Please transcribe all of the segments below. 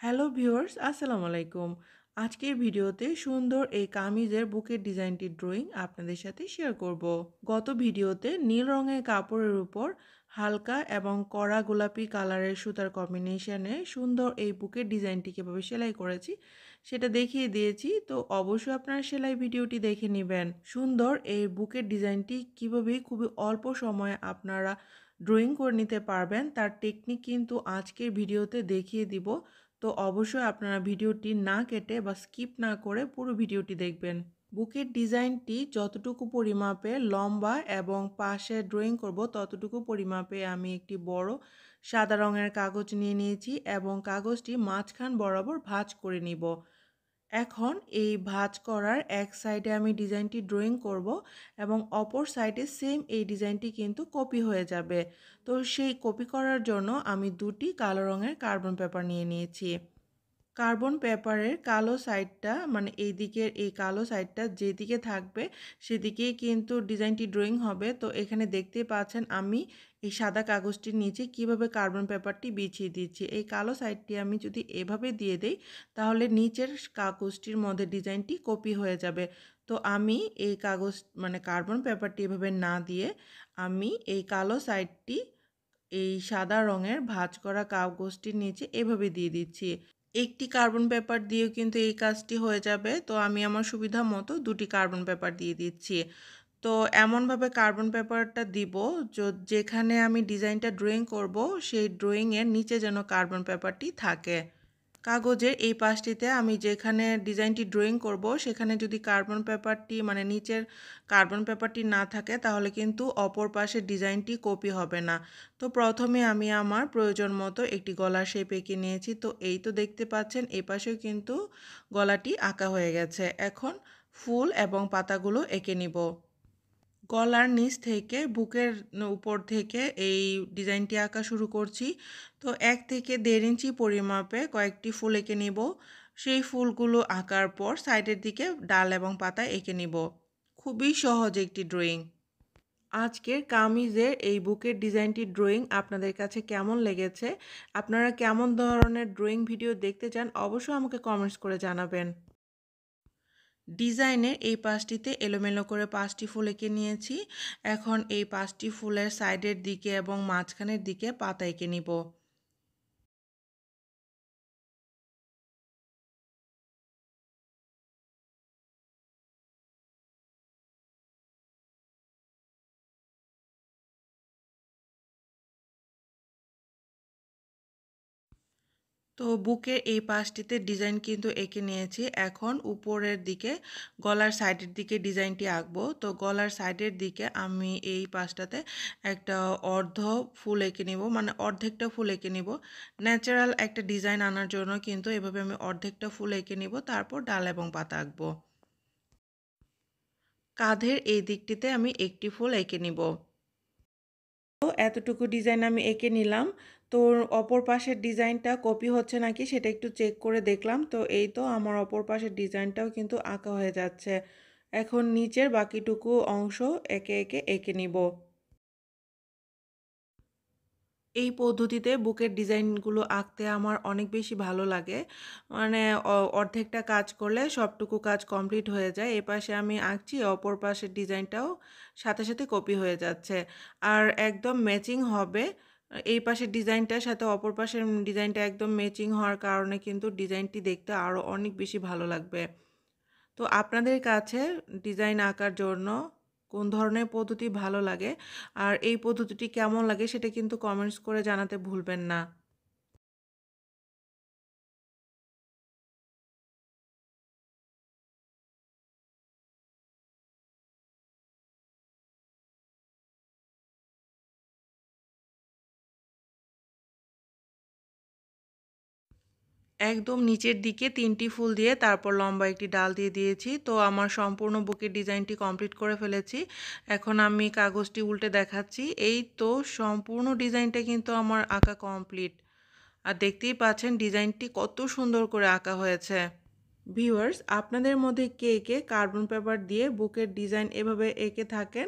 Hello viewers, আসসালামু আলাইকুম। আজকের ভিডিওতে সুন্দর এই কামিজের বুকের ডিজাইনটির ড্রয়িং আপনাদের সাথে শেয়ার করব। গত ভিডিওতে নীল রঙের কাপড়ের উপর হালকা এবং কড়া গোলাপি কালারের সুতার কম্বিনেশনে সুন্দর এই বুকের ডিজাইনটি কীভাবে সেলাই করেছি সেটা দেখিয়ে দিয়েছি। তো অবশ্যই আপনারা সেলাই ভিডিওটি দেখে নেবেন। সুন্দর এই বুকের ডিজাইনটি কীভাবে খুবই অল্প সময়ে আপনারা ড্রয়িং করে নিতে পারবেন তার টেকনিক কিন্তু আজকের ভিডিওতে দেখিয়ে দিব। তো অবশ্যই আপনারা ভিডিওটি না কেটে বা স্কিপ না করে পুরো ভিডিওটি দেখবেন। বুকের ডিজাইনটি যতটুকু পরিমাপে লম্বা এবং পাশে ড্রয়িং করব ততটুকু পরিমাপে আমি একটি বড় সাদা রঙের কাগজ নিয়ে নিয়েছি এবং কাগজটি মাঝখান বরাবর ভাঁজ করে নিব। এখন এই ভাঁজ করার এক সাইডে আমি ডিজাইনটি ড্রয়িং করব এবং অপর সাইডে সেম এই ডিজাইনটি কিন্তু কপি হয়ে যাবে। তো সেই কপি করার জন্য আমি দুটি কালো রঙের কার্বন পেপার নিয়ে নিয়েছি। কার্বন পেপারের কালো সাইডটা মানে এই দিকের এই কালো সাইডটা যেদিকে থাকবে সেদিকেই কিন্তু ডিজাইনটি ড্রয়িং হবে। তো এখানে দেখতেই পাচ্ছেন আমি এই সাদা কাগজটির নিচে কিভাবে কার্বন পেপারটি বিছিয়ে দিচ্ছি। এই কালো সাইডটি আমি যদি এভাবে দিয়ে দেই তাহলে নিচের কাগজটির মধ্যে ডিজাইনটি কপি হয়ে যাবে। তো আমি এই কাগজ মানে কার্বন পেপারটি এভাবে না দিয়ে আমি এই কালো সাইডটি এই সাদা রঙের ভাঁজ করা কাগজটির নিচে এভাবে দিয়ে দিচ্ছি। একটি কার্বন পেপার দিয়েও কিন্তু এই কাজটি হয়ে যাবে। তো আমি আমার সুবিধা মতো দুটি কার্বন পেপার দিয়ে দিচ্ছি। তো এমনভাবে কার্বন পেপারটা দিব যেখানে আমি ডিজাইনটা ড্রয়িং করব সেই ড্রয়িংয়ের নিচে যেন কার্বন পেপারটি থাকে। কাগজের এই পাশটিতে আমি যেখানে ডিজাইনটি ড্রয়িং করব সেখানে যদি কার্বন পেপারটি মানে নিচের কার্বন পেপারটি না থাকে তাহলে কিন্তু অপর পাশের ডিজাইনটি কপি হবে না। তো প্রথমে আমি আমার প্রয়োজন মতো একটি গলার শেপ এঁকে নিয়েছি। তো এই তো দেখতে পাচ্ছেন এই পাশেও কিন্তু গলাটি আঁকা হয়ে গেছে। এখন ফুল এবং পাতাগুলো এঁকে নিব। গলার নিচ থেকে বুকের উপর থেকে এই ডিজাইনটি আঁকা শুরু করছি। তো 1 থেকে 1.5 ইঞ্চি পরিমাপে কয়েকটি ফুল এঁকে নিব। সেই ফুলগুলো আঁকার পর সাইডের দিকে ডাল এবং পাতা এঁকে নিব। খুবই সহজ একটি ড্রয়িং। আজকের কামিজের এই বুকের ডিজাইনটির ড্রয়িং আপনাদের কাছে কেমন লেগেছে? আপনারা কেমন ধরনের ড্রয়িং ভিডিও দেখতে চান অবশ্যই আমাকে কমেন্টস করে জানাবেন। ডিজাইনের এই পাশটিতে এলোমেলো করে 5টি ফুল এঁকে নিয়েছি। এখন এই 5টি ফুলের সাইডের দিকে এবং মাঝখানের দিকে পাতা এঁকে নিব। তো বুকের এই পাশটিতে ডিজাইন কিন্তু এঁকে নিয়েছি। এখন উপরের দিকে গলার সাইডের দিকে ডিজাইনটি আঁকবো। তো গলার সাইডের দিকে আমি এই পাশটাতে একটা অর্ধ ফুল এঁকে নিব, মানে অর্ধেকটা ফুল এঁকে নিব। ন্যাচারাল একটা ডিজাইন আনার জন্য কিন্তু এভাবে আমি অর্ধেকটা ফুল এঁকে নিব, তারপর ডাল এবং পাতা আঁকবো। কাঁধের এই দিকটিতে আমি একটি ফুল এঁকে নিব। তো এতটুকু ডিজাইন আমি এঁকে নিলাম। তো অপর পাশের ডিজাইনটা কপি হচ্ছে নাকি সেটা একটু চেক করে দেখলাম। তো এই তো আমার অপর পাশের ডিজাইনটাও কিন্তু আঁকা হয়ে যাচ্ছে। এখন নিচের বাকিটুকু অংশ একে একে এঁকে নিব। এই পদ্ধতিতে বুকের ডিজাইনগুলো আঁকতে আমার অনেক বেশি ভালো লাগে। মানে অর্ধেকটা কাজ করলে সবটুকু কাজ কমপ্লিট হয়ে যায়। এপাশে আমি আঁকছি, অপর পাশের ডিজাইনটাও সাথে সাথে কপি হয়ে যাচ্ছে। আর একদম ম্যাচিং হবে। এই পাশের ডিজাইনটার সাথে অপর পাশের ডিজাইনটা একদম ম্যাচিং হওয়ার কারণে কিন্তু ডিজাইনটি দেখতে আরও অনেক বেশি ভালো লাগবে। তো আপনাদের কাছে ডিজাইন আঁকার জন্য কোন ধরনের পদ্ধতি ভালো লাগে আর এই পদ্ধতিটি কেমন লাগে সেটা কিন্তু কমেন্টস করে জানাতে ভুলবেন না। একদম নিচের দিকে 3টি ফুল দিয়ে তারপর লম্বা একটি ডাল দিয়ে দিয়েছি। তো আমার সম্পূর্ণ বুকের ডিজাইনটি কমপ্লিট করে ফেলেছি। এখন আমি কাগজটি উল্টে দেখাচ্ছি। এই তো সম্পূর্ণ ডিজাইনটা কিন্তু আমার আঁকা কমপ্লিট। আর দেখতেই পাচ্ছেন ডিজাইনটি কত সুন্দর করে আঁকা হয়েছে। ভিউয়ার্স, আপনাদের মধ্যে কে কে কার্বন পেপার দিয়ে বুকের ডিজাইন এভাবে এঁকে থাকেন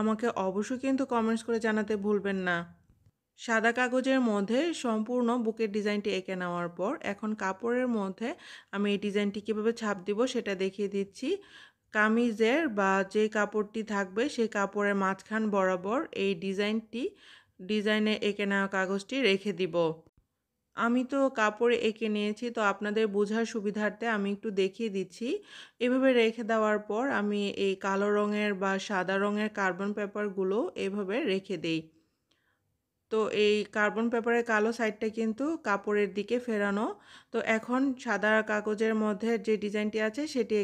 আমাকে অবশ্যই কিন্তু কমেন্টস করে জানাতে ভুলবেন না। সাদা কাগজের মধ্যে সম্পূর্ণ বুকের ডিজাইনটি এঁকে নেওয়ার পর এখন কাপড়ের মধ্যে আমি এই ডিজাইনটি কীভাবে ছাপ দিব সেটা দেখিয়ে দিচ্ছি। কামিজের বা যে কাপড়টি থাকবে সেই কাপড়ের মাঝখান বরাবর এই ডিজাইনে এঁকে নেওয়া কাগজটি রেখে দিব। আমি তো কাপড়ে এঁকে নিয়েছি, তো আপনাদের বোঝার সুবিধার্থে আমি একটু দেখিয়ে দিচ্ছি। এভাবে রেখে দেওয়ার পর আমি এই কালো রঙের বা সাদা রঙের কার্বন পেপারগুলো এভাবে রেখে দেই। তো এই কার্বন পেপারের কালো সাইডটা কিন্তু কাপড়ের দিকে ফেরানো। তো এখন সাদা কাগজের মধ্যে যে ডিজাইনটি আছে সেটি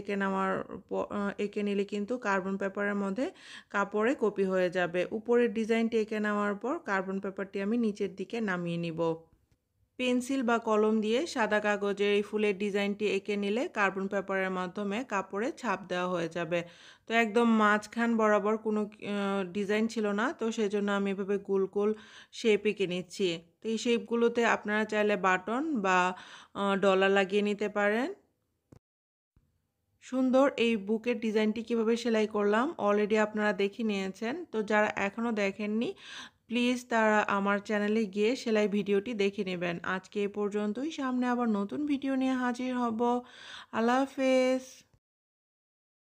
এঁকে নিলে কিন্তু কার্বন পেপারের মধ্যে কাপড়ে কপি হয়ে যাবে। উপরের ডিজাইনটি এঁকে নেওয়ার পর কার্বন পেপারটি আমি নিচের দিকে নামিয়ে নিব। পেন্সিল বা কলম দিয়ে সাদা কাগজের এই ফুলের ডিজাইনটি এঁকে নিলে কার্বন পেপারের মাধ্যমে কাপড়ে ছাপ দেওয়া হয়ে যাবে। তো একদম মাঝখান বরাবর কোনো ডিজাইন ছিল না, তো সেজন্য আমি এভাবে গোল গোল শেপ এঁকে নিচ্ছি। তো এই শেপগুলোতে আপনারা চাইলে বাটন বা ডলার লাগিয়ে নিতে পারেন। সুন্দর এই বুকের ডিজাইনটি কিভাবে সেলাই করলাম অলরেডি আপনারা দেখে নিয়েছেন। তো যারা এখনও দেখেননি প্লিজ তারা আমার চ্যানেলে গিয়ে সেলাই ভিডিওটি দেখে নেবেন। আজকে এ পর্যন্তই, সামনে আবার নতুন ভিডিও নিয়ে হাজির হব। আল্লাহ হাফেজ।